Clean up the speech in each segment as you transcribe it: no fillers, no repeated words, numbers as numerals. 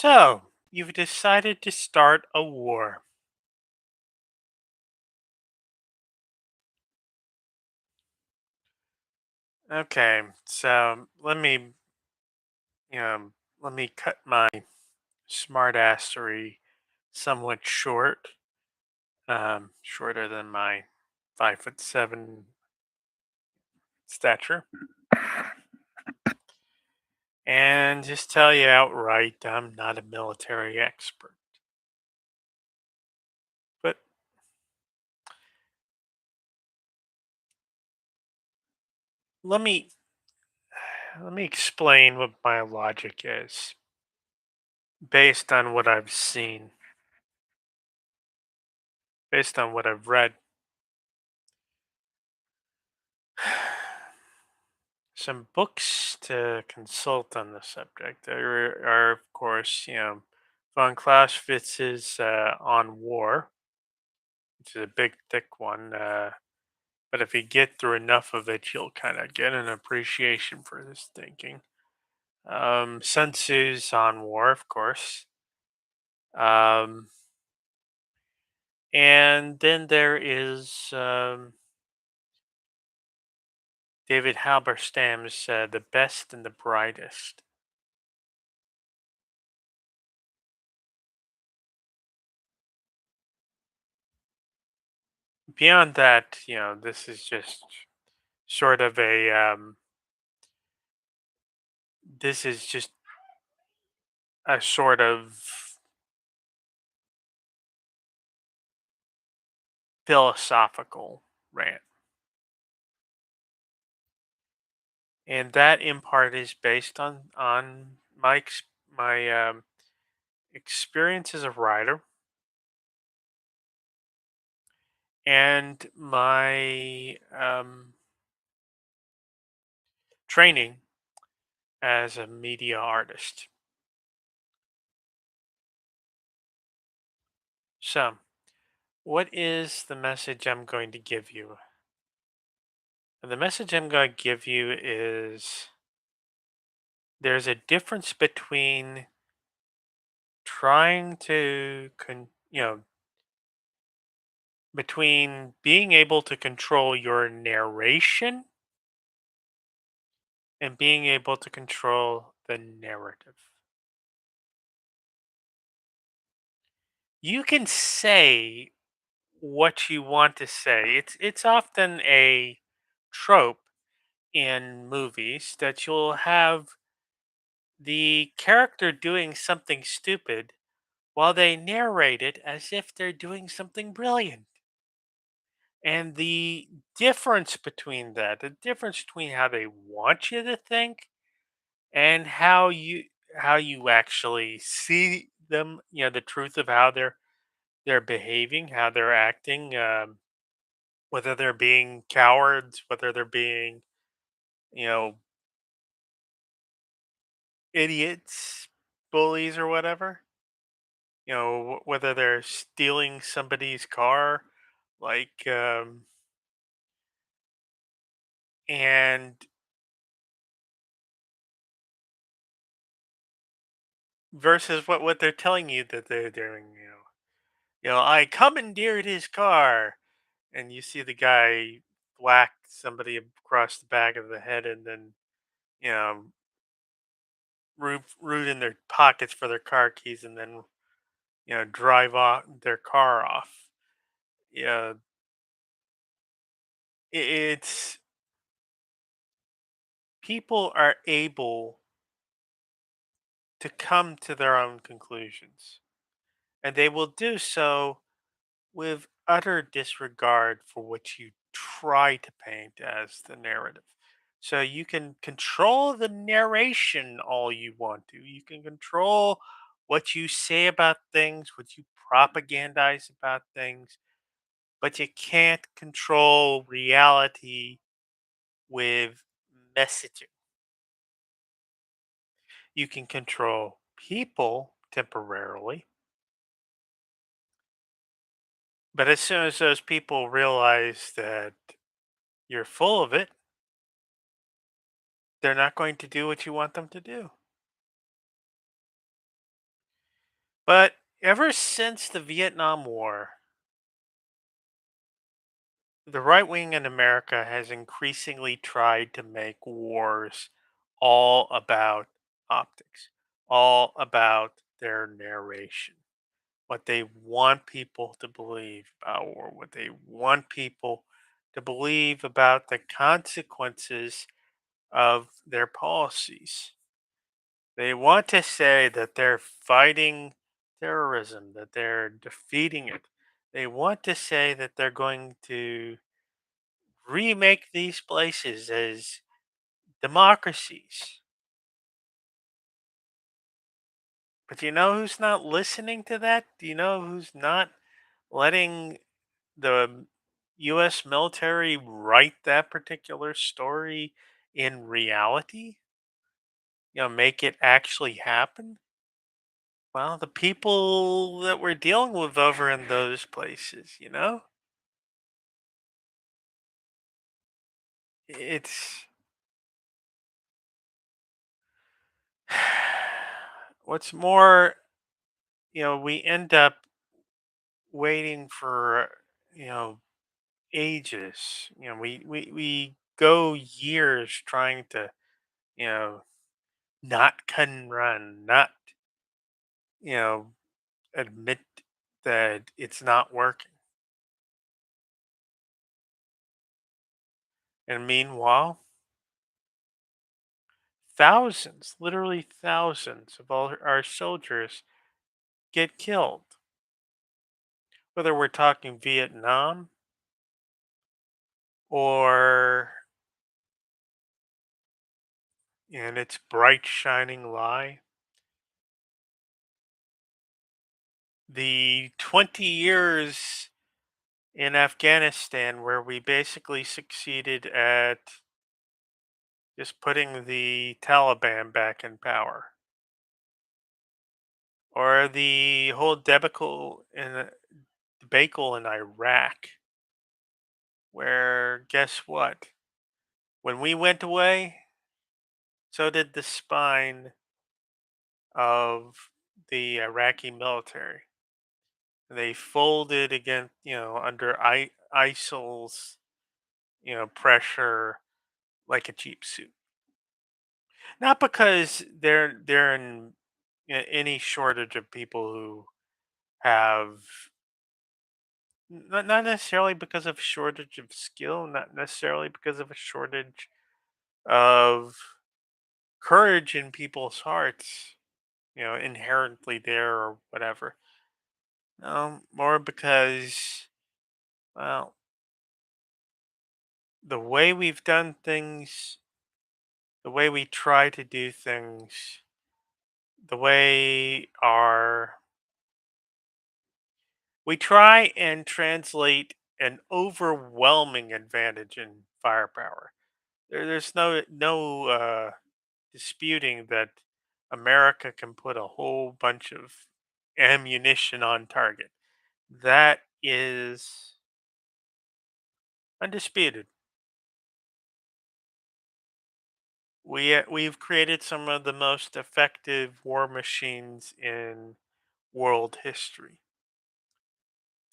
So, you've decided to start a war. Okay, so you know, let me cut my smartassery somewhat short, shorter than my 5'7" stature, and just tell you outright, I'm not a military expert. But let me let me explain what my logic is based on what I've seen, based on what I've read. Some books to consult on the subject. There are, of course, von Clausewitz's On War, which is a big, thick one. But if you get through enough of it, you'll kind of get an appreciation for this thinking. Sun Tzu's On War, of course. Um, and then there is David Halberstam's The Best and the Brightest. Beyond that, this is just sort of a this is just a sort of philosophical rant, and that in part is based on my experience as a writer and my training as a media artist. So, what is the message I'm going to give you? The message I'm going to give you is there's a difference between trying to between being able to control your narration and being able to control the narrative. You can say what you want to say. It's often a trope in movies that you'll have the character doing something stupid while they narrate it as if they're doing something brilliant. And the difference between that, the difference between how they want you to think and how you actually see them, the truth of how they're behaving, how they're acting, whether they're being cowards, whether they're being, you know, idiots, bullies, or whatever. Whether they're stealing somebody's car, like, and versus what they're telling you that they're doing. I commandeered his car, and you see the guy whack somebody across the back of the head, and then you know root in their pockets for their car keys, and then drive off their car off. Yeah, it's people are able to come to their own conclusions, and they will do so with utter disregard for what you try to paint as the narrative. So you can control the narration all you want to. You can control what you say about things, what you propagandize about things, but you can't control reality with messaging. You can control people temporarily, but as soon as those people realize that you're full of it, they're not going to do what you want them to do. But ever since the Vietnam War, the right wing in America has increasingly tried to make wars all about optics, all about their narration, what they want people to believe about war, what they want people to believe about the consequences of their policies. They want to say that they're fighting terrorism, that they're defeating it. They want to say that they're going to remake these places as democracies. But you know who's not listening to that? Do you know who's not letting the US military write that particular story in reality? Make it actually happen? Well, the people that we're dealing with over in those places. It's what's more, we end up waiting for, you know, ages. We go years trying to, you know, not cut and run, not, you know, admit that it's not working. And meanwhile, thousands, literally thousands of all our soldiers get killed. Whether we're talking Vietnam or in its bright shining lie, the 20 years in Afghanistan where we basically succeeded at just putting the Taliban back in power, or the whole debacle in Iraq, where guess what? When we went away, so did the spine of the Iraqi military. They folded again, under ISIL's, pressure like a cheap suit. Not because they're in any shortage of people who have not necessarily because of shortage of skill, not necessarily because of a shortage of courage in people's hearts, inherently there or whatever. No, more because, well, the way we've done things, the way we try to do things, the way we try and translate an overwhelming advantage in firepower. There's no disputing that America can put a whole bunch of ammunition on target. That is undisputed. We've created some of the most effective war machines in world history.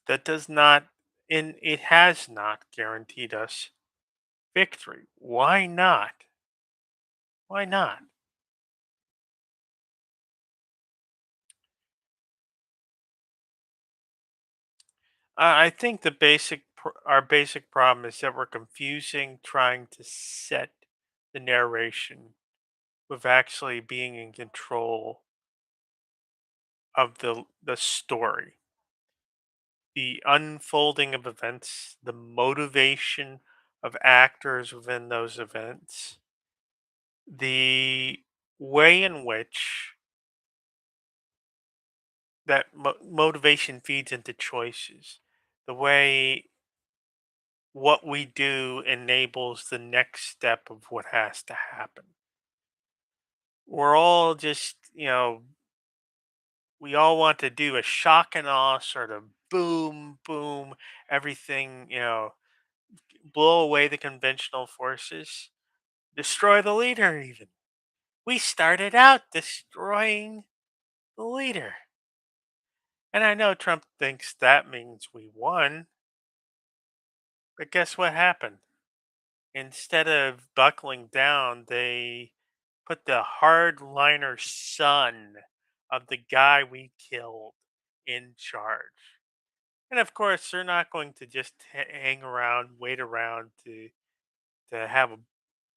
That does not, and it has not guaranteed us victory. Why not? Why not? I think our basic problem is that we're confusing trying to set the narration with actually being in control of the story, the unfolding of events, the motivation of actors within those events, the way in which that motivation feeds into choices, the way what we do enables the next step of what has to happen. We're all just, we all want to do a shock and awe sort of boom, boom, everything, blow away the conventional forces, destroy the leader, even. We started out destroying the leader. And I know Trump thinks that means we won, but guess what happened? Instead of buckling down, they put the hardliner son of the guy we killed in charge. And of course, they're not going to just hang around, wait around to have a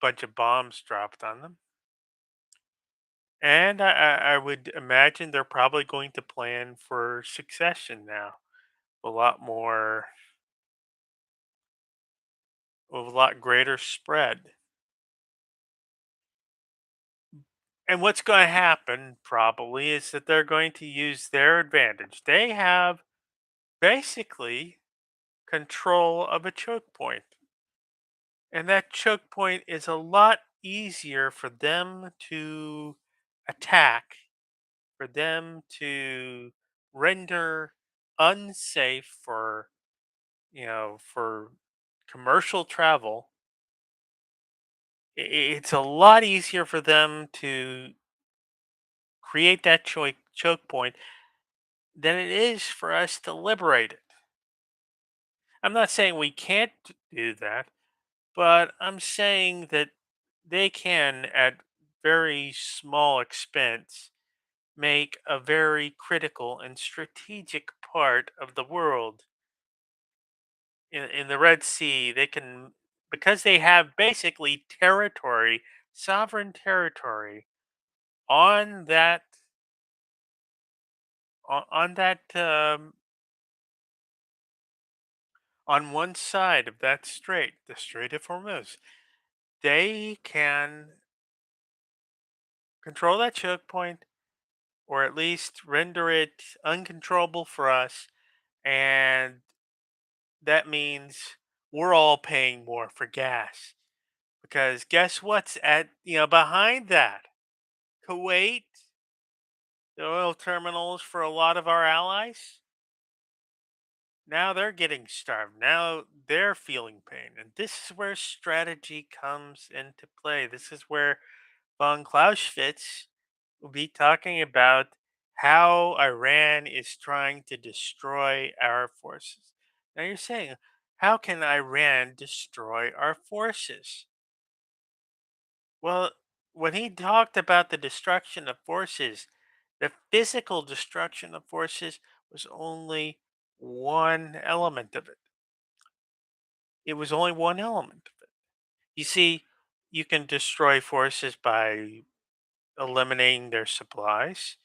bunch of bombs dropped on them. And I would imagine they're probably going to plan for succession now, a lot more, with a lot greater spread. And what's going to happen probably is that they're going to use their advantage. They have basically control of a choke point. And that choke point is a lot easier for them to attack, for them to render unsafe for, for commercial travel. It's a lot easier for them to create that choke point than it is for us to liberate it. I'm not saying we can't do that, but I'm saying that they can, at very small expense, make a very critical and strategic part of the world. In the Red Sea, they can, because they have basically territory, sovereign territory on that on one side of that strait, the Strait of Hormuz. They can control that choke point, or at least render it uncontrollable for us, and that means we're all paying more for gas. Because guess what's at, behind that? Kuwait, the oil terminals for a lot of our allies, now they're getting starved. Now they're feeling pain. And this is where strategy comes into play. This is where von Clausewitz will be talking about how Iran is trying to destroy our forces. Now you're saying, how can Iran destroy our forces? Well, when he talked about the destruction of forces, the physical destruction of forces was only one element of it. It was only one element of it. You see, you can destroy forces by eliminating their supplies.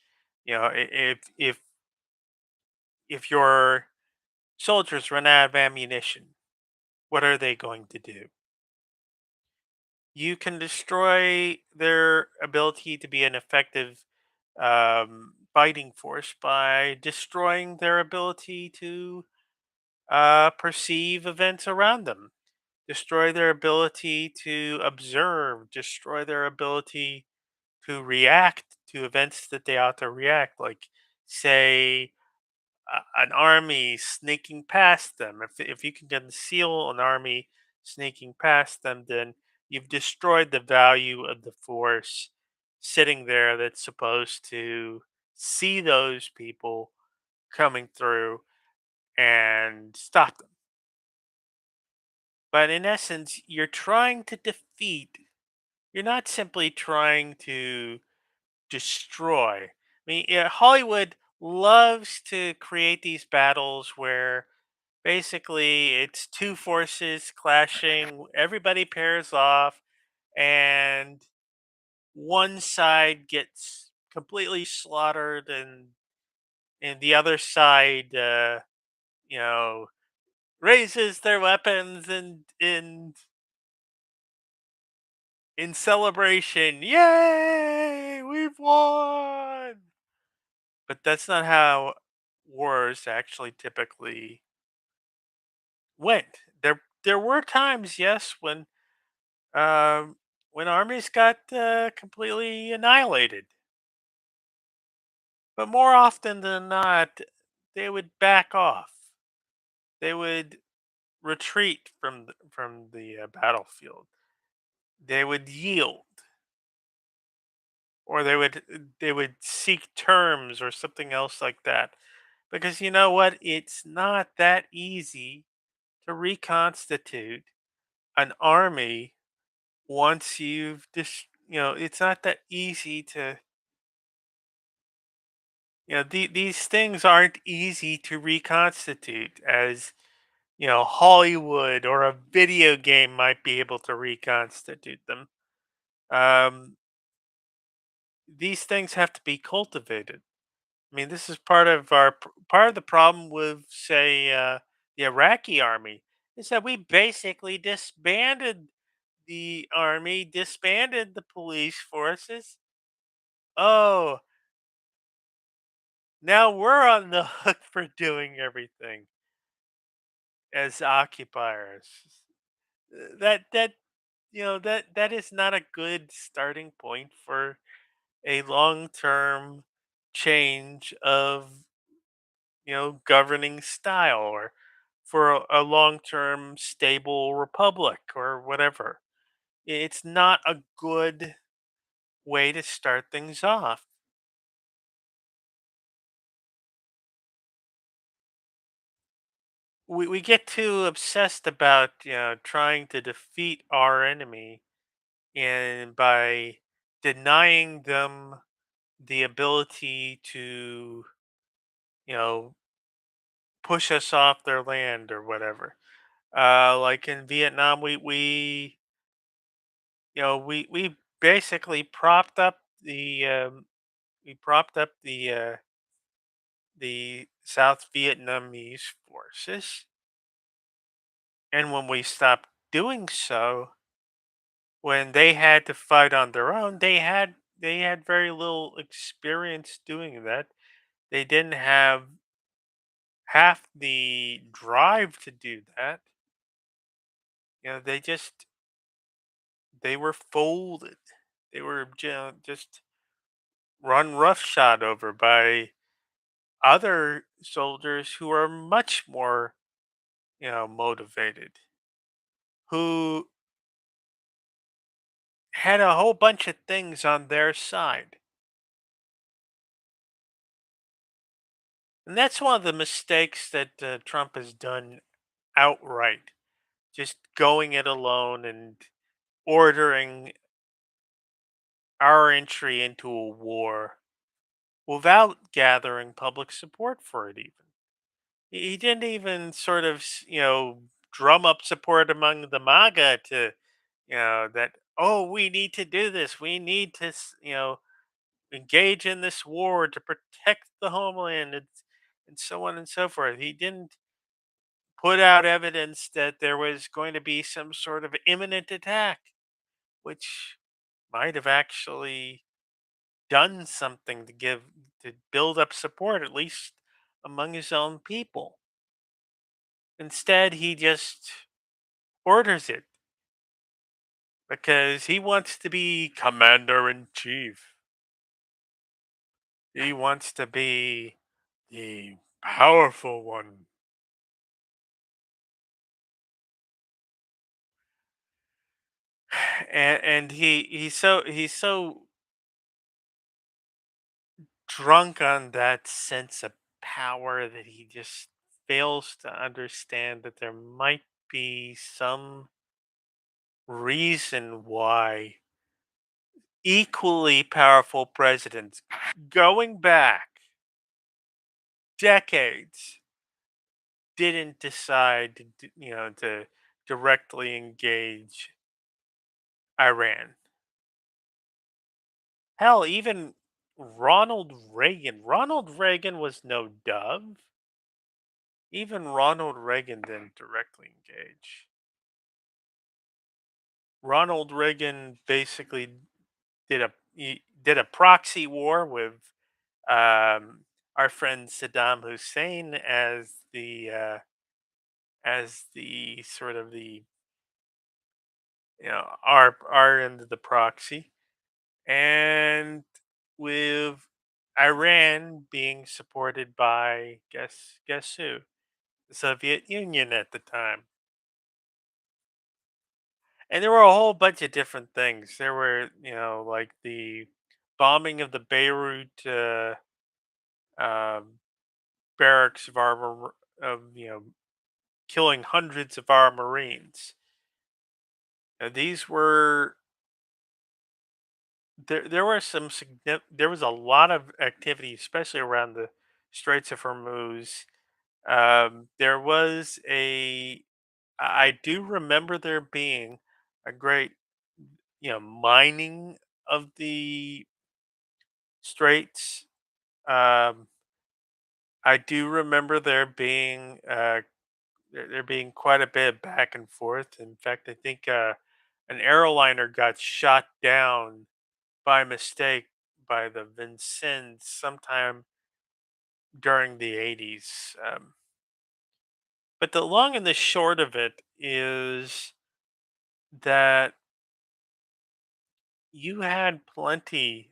If your soldiers run out of ammunition, what are they going to do? You can destroy their ability to be an effective fighting force by destroying their ability to perceive events around them, destroy their ability to observe, destroy their ability to react to events that they ought to react, like, say, an army sneaking past them. If you can conceal an army sneaking past them, then you've destroyed the value of the force sitting there that's supposed to see those people coming through and stop them. But in essence, you're trying to defeat. You're not simply trying to destroy. I mean, yeah, Hollywood loves to create these battles where basically it's two forces clashing, everybody pairs off, and one side gets completely slaughtered, and the other side, you know, raises their weapons and in celebration. Yay, we've won! But that's not how wars actually typically went. There were times, yes, um, when armies got completely annihilated, but more often than not, they would back off. They would retreat from the battlefield. They would yield, or they would seek terms or something else like that. Because you know what? It's not that easy to reconstitute an army once you've just, it's not that easy to, these things aren't easy to reconstitute as, Hollywood or a video game might be able to reconstitute them. Um, these things have to be cultivated. I mean, this is part of the problem with, say, the Iraqi army is that we basically disbanded the army, disbanded the police forces. Oh, now we're on the hook for doing everything as occupiers. That that is not a good starting point for a long-term change of, governing style, or for a long-term stable republic or whatever. It's not a good way to start things off. We get too obsessed about, trying to defeat our enemy, and by denying them the ability to, you know push us off their land or whatever. Like in Vietnam, we basically propped up the South Vietnamese forces, and when we stopped doing so, when they had to fight on their own, they had very little experience doing that. They didn't have half the drive to do that. They were folded. They were just run roughshod over by other soldiers who are much more, motivated, who had a whole bunch of things on their side. And that's one of the mistakes that Trump has done outright. Just going it alone and ordering our entry into a war without gathering public support for it, even. He didn't even sort of, drum up support among the MAGA to, that, oh, we need to do this. We need to, engage in this war to protect the homeland, and so on and so forth. He didn't put out evidence that there was going to be some sort of imminent attack, which might have actually done something to build up support, at least among his own people. Instead, he just orders it because he wants to be commander in chief. He wants to be the powerful one. And he's so drunk on that sense of power that he just fails to understand that there might be some reason why equally powerful presidents going back decades didn't decide to directly engage Iran. Hell, even Ronald Reagan was no dove. Even Ronald Reagan didn't directly engage. Ronald Reagan basically did a proxy war with, our friend Saddam Hussein as the sort of the, our end of the proxy, and with Iran being supported by, guess who? The Soviet Union at the time. And there were a whole bunch of different things. There were, like the bombing of the Beirut, barracks of of killing hundreds of our Marines. These were there were there was a lot of activity, especially around the Straits of Hormuz. There was I do remember there being a great, mining of the straits. Um, I do remember there being quite a bit of back and forth. In fact, I think an airliner got shot down by mistake by the Vincennes sometime during the 80s. But the long and the short of it is that you had plenty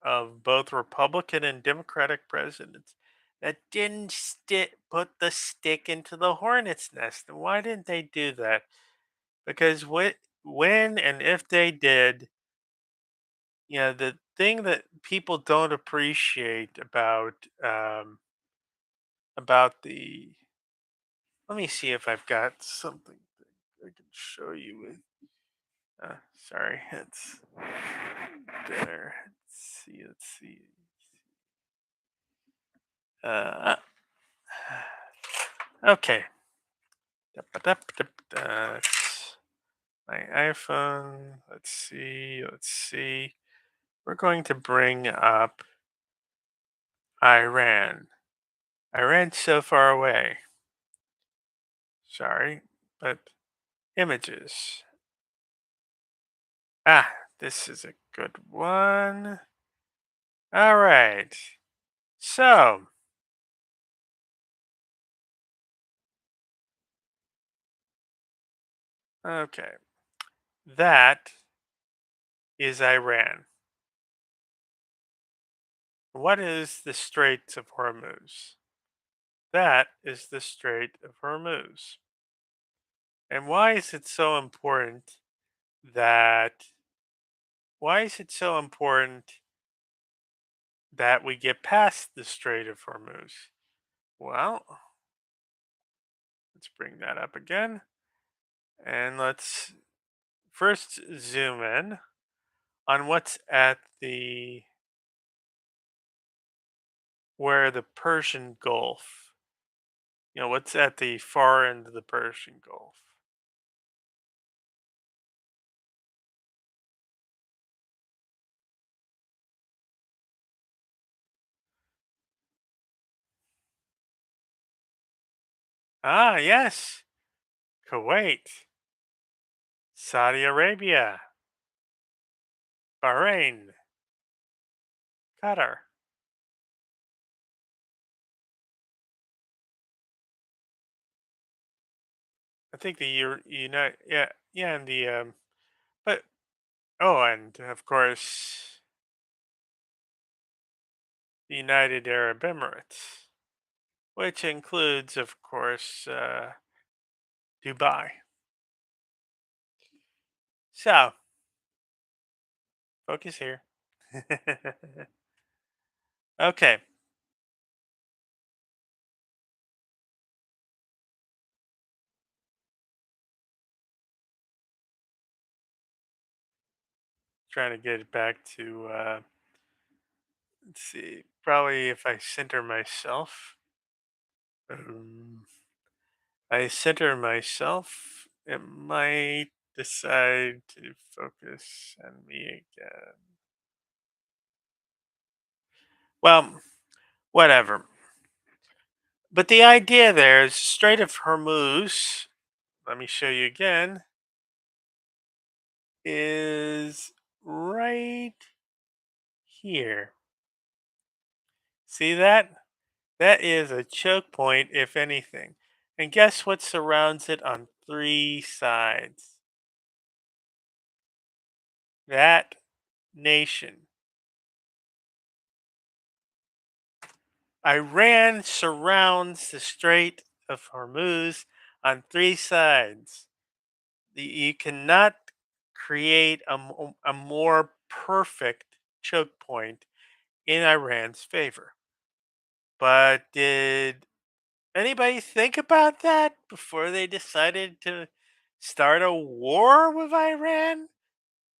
of both Republican and Democratic presidents that didn't put the stick into the hornet's nest. And why didn't they do that? Because when and if they did, the thing that people don't appreciate about the let me see if I've got something that I can show you with. Sorry, it's there. Let's see. Let's see. Uh, okay. That's my iPhone. Let's see. Let's see. We're going to bring up Iran. Iran's so far away. Sorry, but images. Ah, this is a good one. All right. So, okay. That is Iran. What is the Straits of Hormuz? That is the Strait of Hormuz. And that why is it so important that we get past the Strait of Hormuz? Well, let's bring that up again and let's first zoom in on what's at the where the Persian Gulf. What's at the far end of the Persian Gulf. Ah, yes, Kuwait, Saudi Arabia, Bahrain, Qatar. I think the United, yeah, and but oh, and of course the United Arab Emirates, which includes, of course, Dubai. So focus here. Okay, trying to get it back to. Let's see. Probably if I center myself. Um, I center myself, it might decide to focus on me again. Well, whatever. But the idea there is Strait of Hormuz, let me show you again, is right here. See that? That is a choke point, if anything. And guess what surrounds it on three sides? That nation. Iran surrounds the Strait of Hormuz on three sides. You cannot create a more perfect choke point in Iran's favor. But did anybody think about that before they decided to start a war with Iran?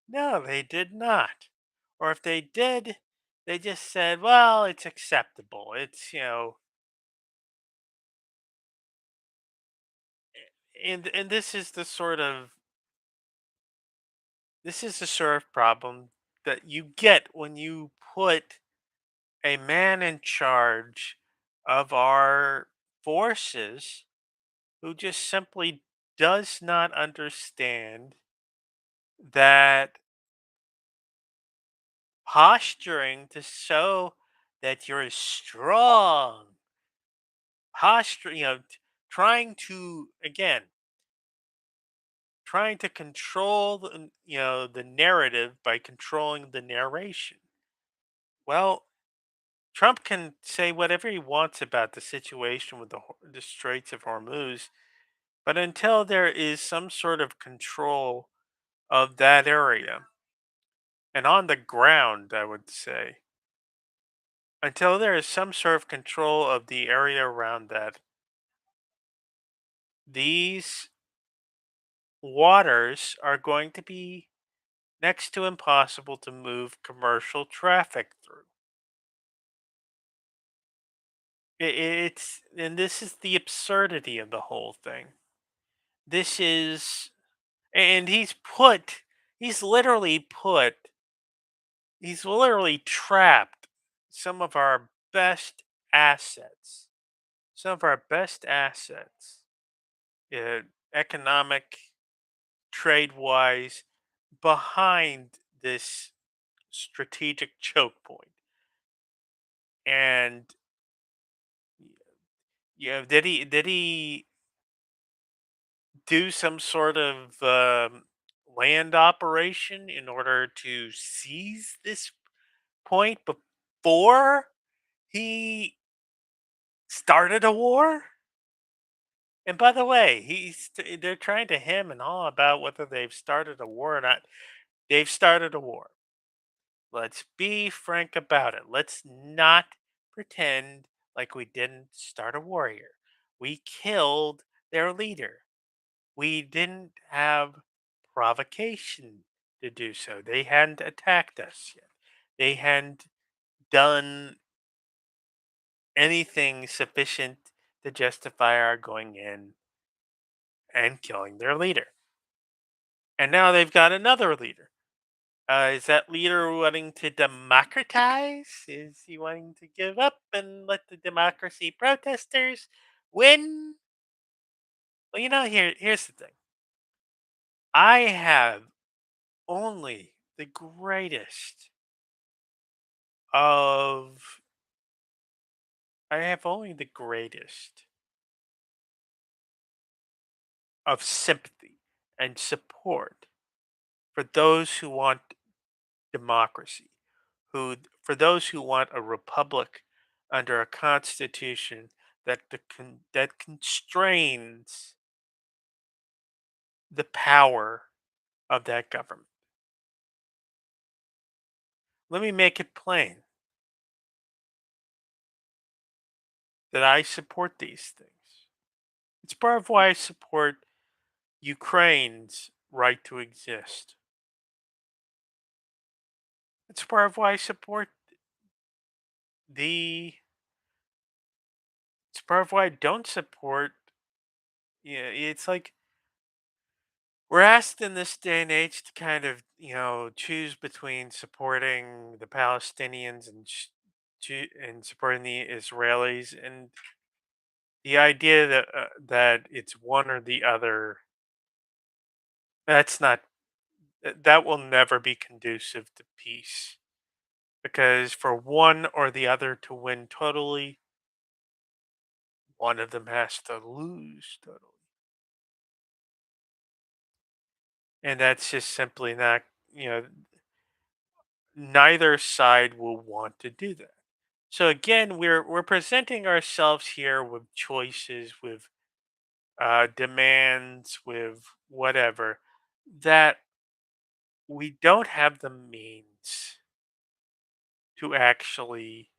No, they did not. Or if they did, they just said, well, it's acceptable. And this is the sort of problem that you get when you put a man in charge of our forces who just simply does not understand that posturing to show that you're strong, posture, trying to, again, trying to control the narrative by controlling the narration. Well, Trump can say whatever he wants about the situation with the Straits of Hormuz, but until there is some sort of control of that area, and on the ground, I would say, until there is some sort of control of the area around that, these waters are going to be next to impossible to move commercial traffic through. And this is the absurdity of the whole thing. This is, and he's literally he's literally trapped some of our best assets, some of our best assets, uh, economic, trade wise, behind this strategic choke point. And did he do some sort of land operation in order to seize this point before he started a war? And by the way, they're trying to hem and haw about whether they've started a war or not. They've started a war. Let's be frank about it. Let's not pretend like we didn't start a war here. We killed their leader. We didn't have provocation to do so. They hadn't attacked us yet. They hadn't done anything sufficient to justify our going in and killing their leader. And now they've got another leader. Is that leader wanting to democratize? Is he wanting to give up and let the democracy protesters win? Well, here's the thing. I have only the greatest of I have only the greatest of sympathy and support for those who want democracy, for those who want a republic under a constitution that constrains the power of that government. Let me make it plain that I support these things. It's part of why I support Ukraine's right to exist. It's part of why I support the. It's part of why I don't support. Yeah, it's like we're asked in this day and age to kind of choose between supporting the Palestinians and supporting the Israelis, and the idea that it's one or the other, that's not that will never be conducive to peace, because for one or the other to win totally, one of them has to lose totally, and that's just simply not, you know neither side will want to do that. So again, we're presenting ourselves here with choices, with demands, with whatever, that we don't have the means to actually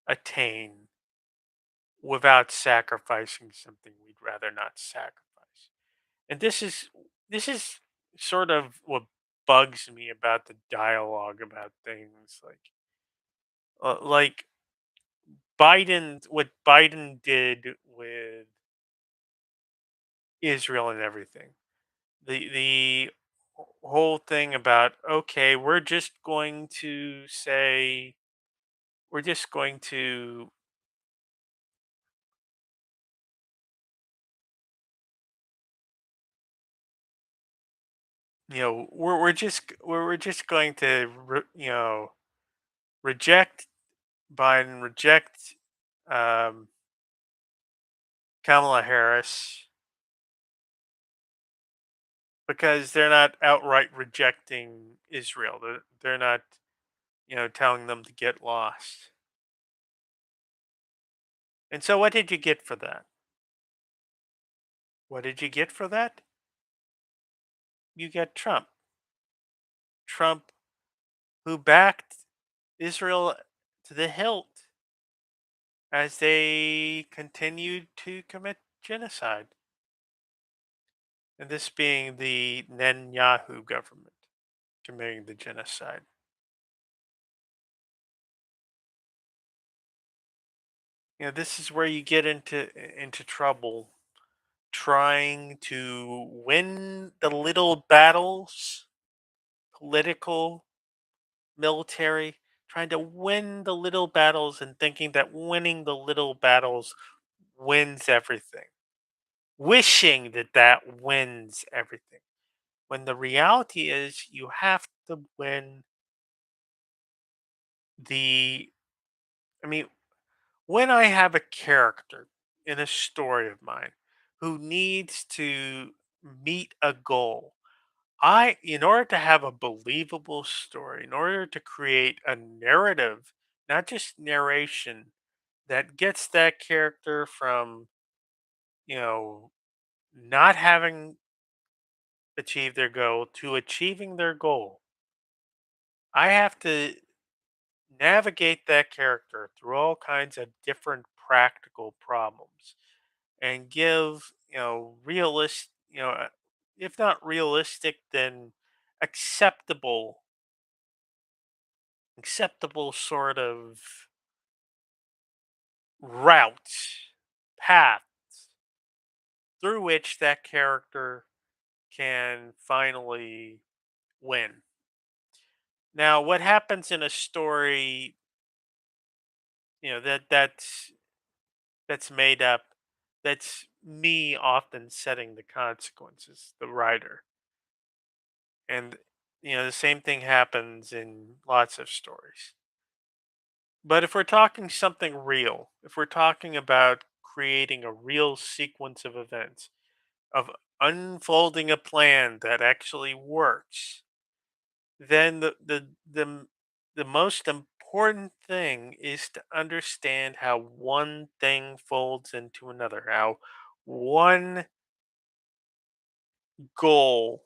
attain without sacrificing something we'd rather not sacrifice. And this is sort of what bugs me about the dialogue about things like what Biden did with Israel and everything. The whole thing about, okay, we're just going to we're just going to reject Biden, reject um, Kamala Harris because they're not outright rejecting Israel. They're not, telling them to get lost. And so, what did you get for that? What did you get for that? You get Trump. Trump, who backed Israel to the hilt as they continued to commit genocide. And this being the Netanyahu government committing the genocide. This is where you get into trouble trying to win the little battles, political, military, trying to win the little battles and thinking that winning the little battles wins everything, wishing that that wins everything. When the reality is, you have to win the. I mean, when I have a character in a story of mine who needs to meet a goal, in order to have a believable story, in order to create a narrative, not just narration, that gets that character from, you know, not having achieved their goal to achieving their goal, I have to navigate that character through all kinds of different practical problems and give, if not realistic, then acceptable acceptable sort of routes, paths through which that character can finally win. Now, what happens in a story, that's made up, that's me often setting the consequences, the writer. And the same thing happens in lots of stories. But if we're talking something real, if we're talking about creating a real sequence of events, of unfolding a plan that actually works, then the most important thing is to understand how one thing folds into another, how one goal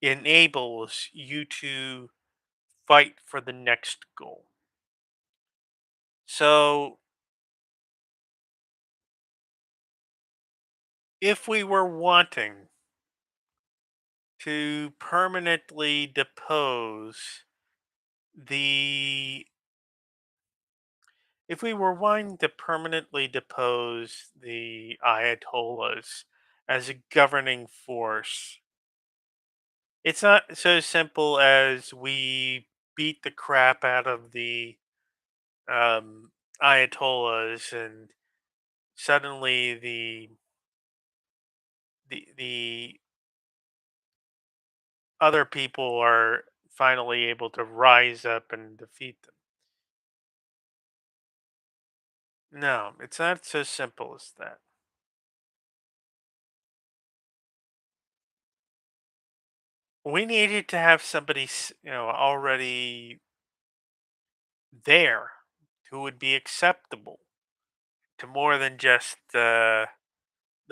enables you to fight for the next goal. So, if we were wanting to permanently depose the if we were wanting to permanently depose the ayatollahs as a governing force, it's not so simple as we beat the crap out of the um, ayatollahs and suddenly the other people are finally able to rise up and defeat them. No, it's not so simple as that. We needed to have somebody, already there who would be acceptable to more than just the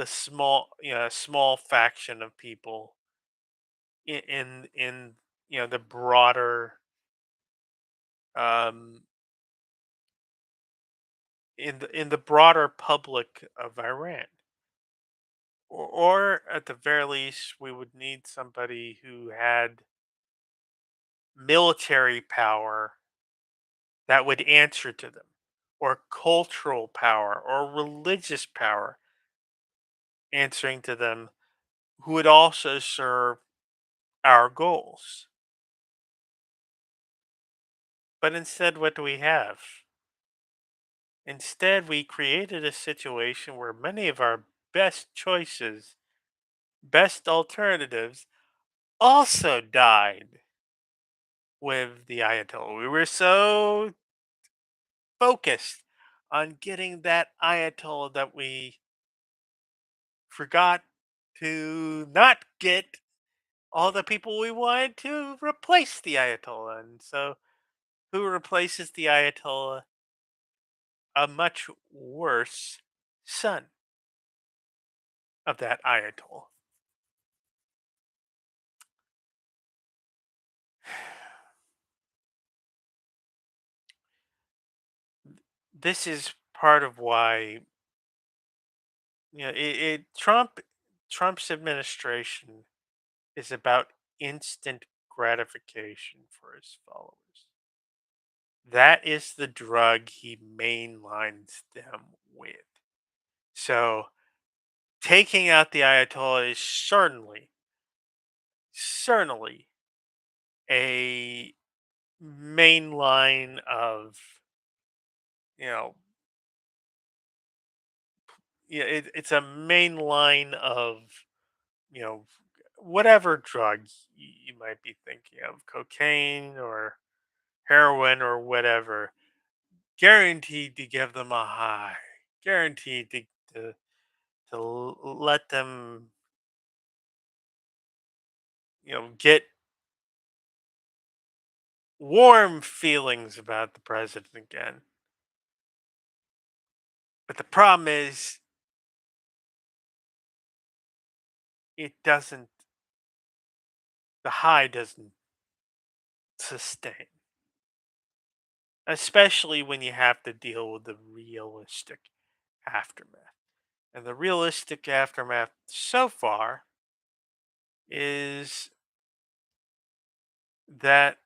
small faction of people in the broader um, in the broader public of Iran. Or at the very least, we would need somebody who had military power that would answer to them, or cultural power, or religious power answering to them, who would also serve our goals. But instead, what do we have? Instead, we created a situation where many of our best choices, best alternatives, also died with the Ayatollah. We were so focused on getting that Ayatollah that we forgot to not get all the people we wanted to replace the Ayatollah. And so, who replaces the Ayatollah? A much worse son of that Ayatollah. This is part of why Trump's administration is about instant gratification for his followers. That is the drug he mainlines them with. So taking out the Ayatollah is certainly a main line of, you know, yeah, it's a main line of, you know, whatever drug you might be thinking of, cocaine or heroin or whatever, guaranteed to give them a high, guaranteed to, let them, get warm feelings about the president again. But the problem is, it doesn't, the high doesn't sustain, especially when you have to deal with the realistic aftermath. And the realistic aftermath so far is that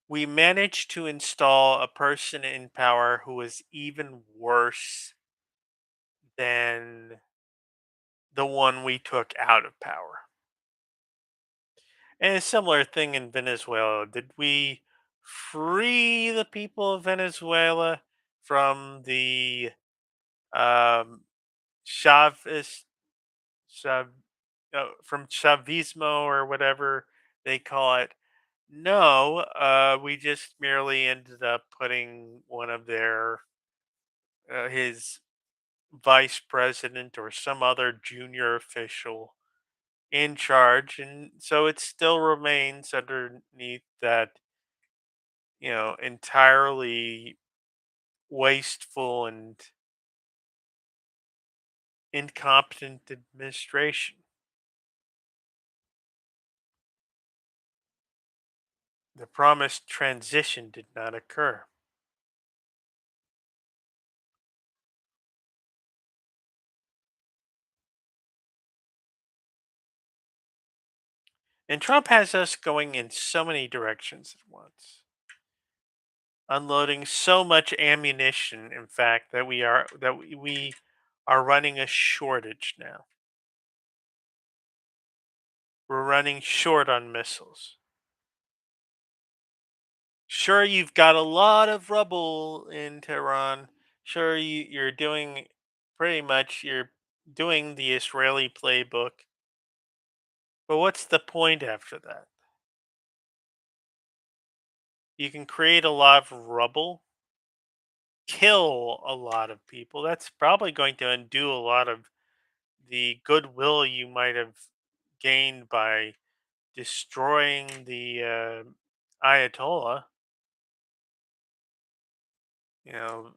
we managed to install a person in power who is even worse than the one we took out of power. And a similar thing in Venezuela. Did we free the people of Venezuela from the um, Chavez, Chav, from Chavismo or whatever they call it? No, we just merely ended up putting one of his vice president or some other junior official in charge, and so it still remains underneath that, entirely wasteful and incompetent administration. The promised transition did not occur. And Trump has us going in so many directions at once, unloading so much ammunition, in fact, that we are running a shortage now. We're running short on missiles. Sure, you've got a lot of rubble in Tehran. Sure, you're doing pretty much, you're doing the Israeli playbook. But what's the point after that? You can create a lot of rubble, kill a lot of people. That's probably going to undo a lot of the goodwill you might have gained by destroying the Ayatollah. You know,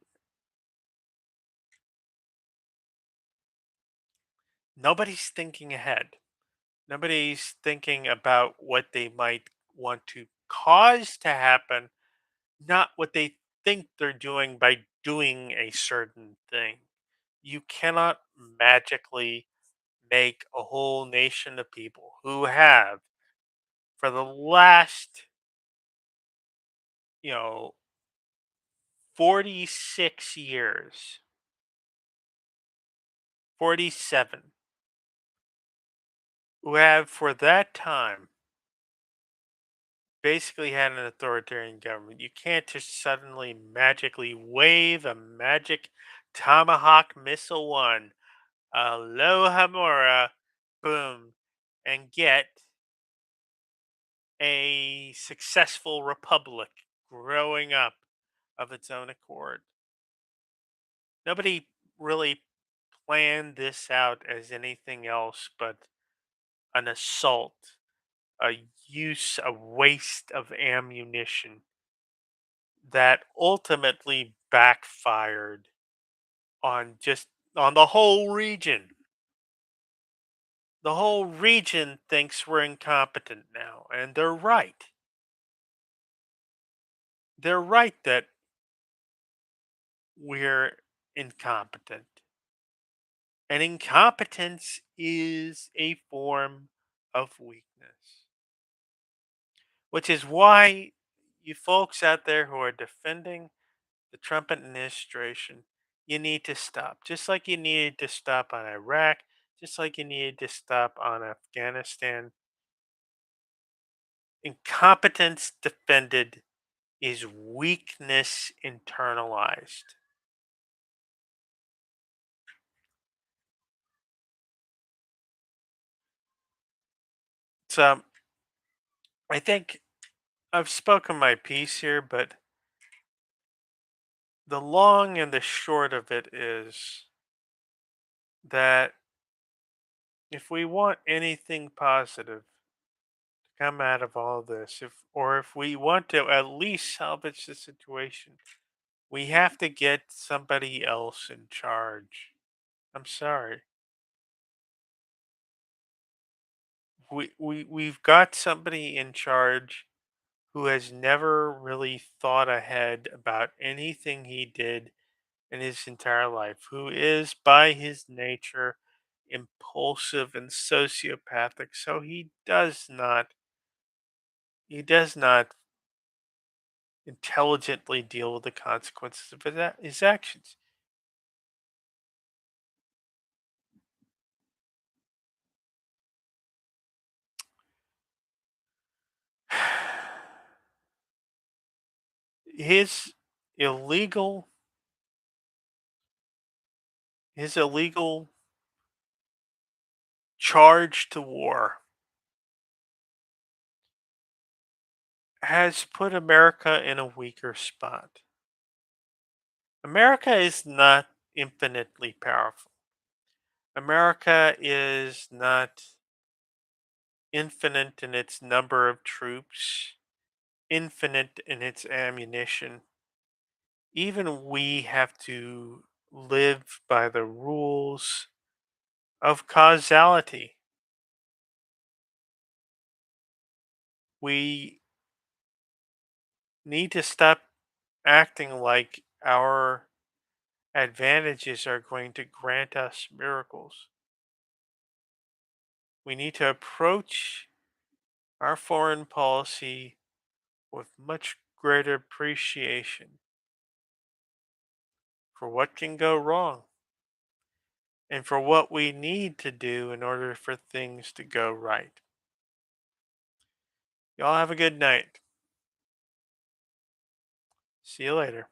nobody's thinking ahead. Nobody's thinking about what they might want to cause to happen, not what they think they're doing by doing a certain thing. You cannot magically make a whole nation of people who have, for the last, you know, 46 years, 47, who have for that time basically had an authoritarian government. You can't just suddenly magically wave a magic tomahawk missile one, aloha mora, boom, and get a successful republic growing up of its own accord. Nobody really planned this out as anything else but an assault, a waste of ammunition that ultimately backfired on just on the whole region. The whole region thinks we're incompetent now, and they're right. They're right that we're incompetent. And incompetence is a form of weakness, which is why you folks out there who are defending the Trump administration, you need to stop. Just like you needed to stop on Iraq, just like you needed to stop on Afghanistan. Incompetence defended is weakness internalized. So I think I've spoken my piece here, but the long and the short of it is that if we want anything positive to come out of all this, if we want to at least salvage the situation, we have to get somebody else in charge. I'm sorry. We've got somebody in charge who has never really thought ahead about anything he did in his entire life, who is by his nature impulsive and sociopathic. So he does not intelligently deal with the consequences of his actions. His illegal his illegal charge to war has put America in a weaker spot. America is not infinitely powerful. America is not infinite in its number of troops, infinite in its ammunition. Even we have to live by the rules of causality. We need to stop acting like our advantages are going to grant us miracles. We need to approach our foreign policy with much greater appreciation for what can go wrong and for what we need to do in order for things to go right. Y'all have a good night. See you later.